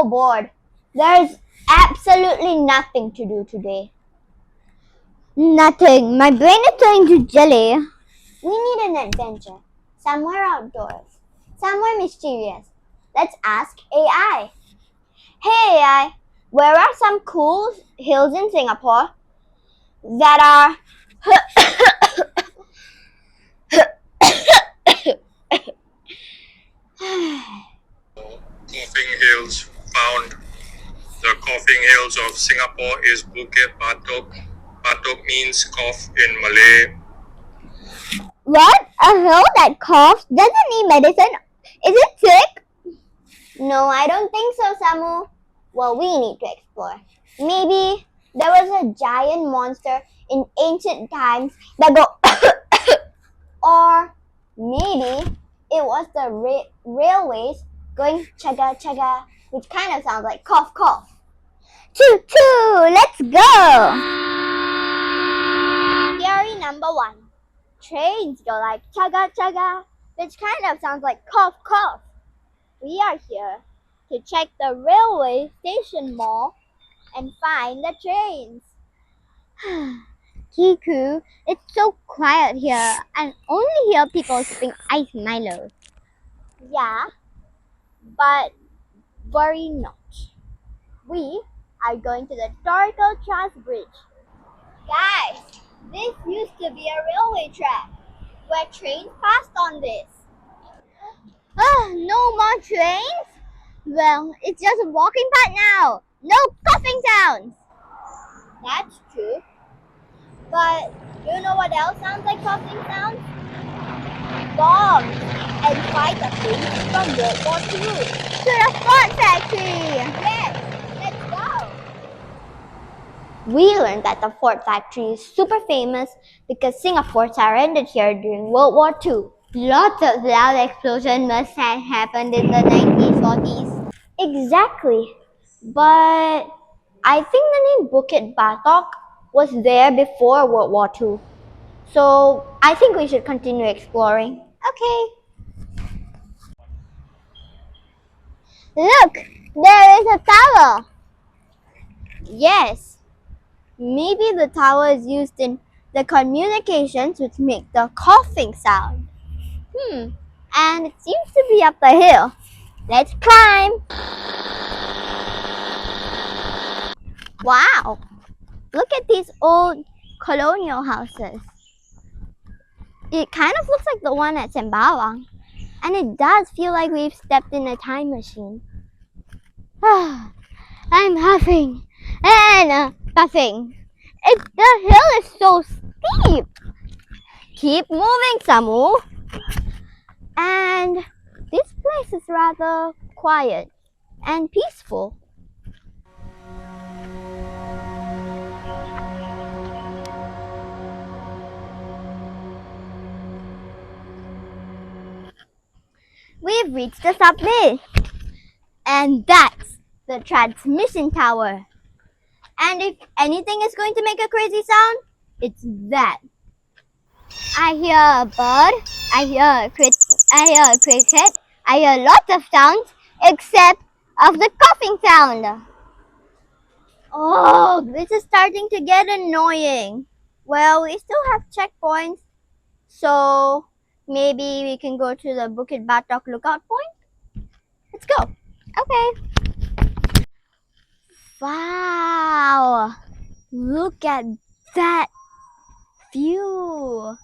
so bored. There's absolutely nothing to do today. Nothing. My brain is turning to jelly. We need an adventure. Somewhere outdoors. Somewhere mysterious. Let's ask AI. Hey AI, where are some cool hills in Singapore that are Coughing Hills found. The Coughing Hills of Singapore is Bukit Batok. Batok means cough in Malay. What? A hill that coughs doesn't need medicine? Is it sick? No, I don't think so, Samu. Well, we need to explore. Maybe there was a giant monster in ancient times that go or maybe it was the railways going chugga chugga, which kind of sounds like cough cough. Choo choo! Let's go! Theory number 1. Trains go like chugga chugga, which kind of sounds like cough cough. We are here to check the railway station mall and find the trains. Kiku, it's so quiet here. I only hear people sipping ice Milo. Yeah, but worry not. We are going to the historical Truss Bridge. Guys, this used to be a railway track where trains passed on this. No more trains? Well, it's just a walking path now. No coughing sounds. That's true. But do you know what else sounds like coughing sounds? Bombs and fighter planes from World War II. To the Fort Factory. Yes, let's go. We learned that the Fort Factory is super famous because Singapore surrendered here during World War II. Lots of loud explosions must have happened in the 1940s. Exactly. But I think the name Bukit Batok was there before World War II. So I think we should continue exploring. Okay. Look, there is a tower. Yes. Maybe the tower is used in the communications which make the coughing sound. And it seems to be up the hill. Let's climb. Wow. Look at these old colonial houses. It kind of looks like the one at Sembawang. And it does feel like we've stepped in a time machine. I'm huffing and puffing. The hill is so steep. Keep moving, Samu. And this place is rather quiet and peaceful. We've reached the summit. And that's the transmission tower. And if anything is going to make a crazy sound, it's that. I hear a bird, I hear a cricket, I hear lots of sounds except of the coughing sound. Oh, this is starting to get annoying. Well, we still have checkpoints, so maybe we can go to the Bukit Batok lookout point. Let's go. Okay. Wow, look at that view.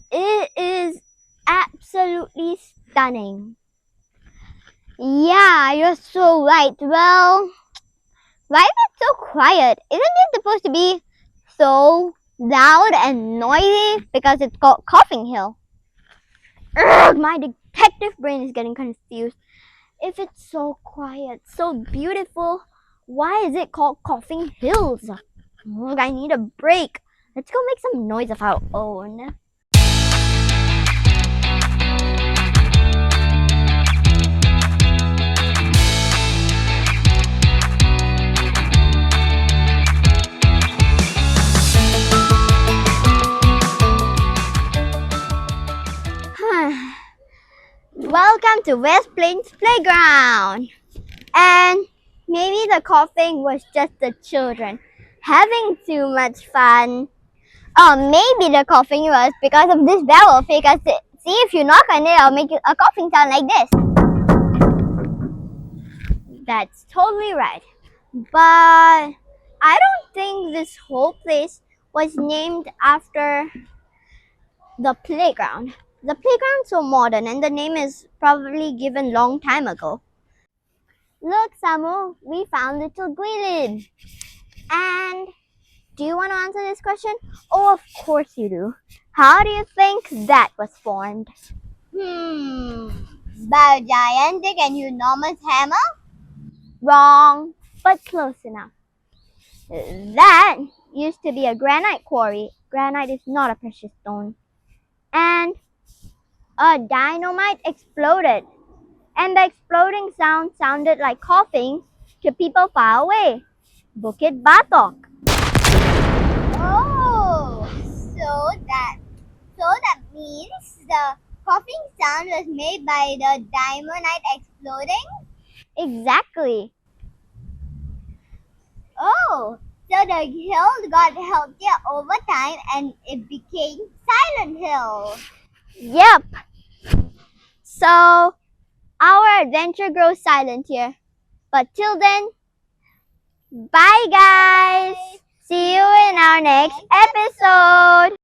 It is absolutely stunning. Yeah, you're so right. Well, why is it so quiet? Isn't it supposed to be so loud and noisy because it's called Coughing Hill? Ugh, my detective brain is getting confused. If it's so quiet, so beautiful, why is it called Coughing Hills? Ugh, I need a break. Let's go make some noise of our own. Welcome to West Plains Playground. And maybe the coughing was just the children having too much fun. Or maybe the coughing was because of this barrel. Because see, if you knock on it, I'll make a coughing sound like this. That's totally right. But I don't think this whole place was named after the playground. The playground's so modern and the name is probably given long time ago. Look, Samu, we found little Guilin. And do you want to answer this question? Oh, of course you do. How do you think that was formed? By a gigantic and enormous hammer? Wrong, but close enough. That used to be a granite quarry. Granite is not a precious stone. And a dynamite exploded. And the exploding sound sounded like coughing to people far away. Bukit Batok. Oh, so that means the coughing sound was made by the dynamite exploding? Exactly. Oh, so the hill got healthier over time and it became Silent Hill. Yep. So our adventure grows silent here. But till then, bye guys. See you in our next episode.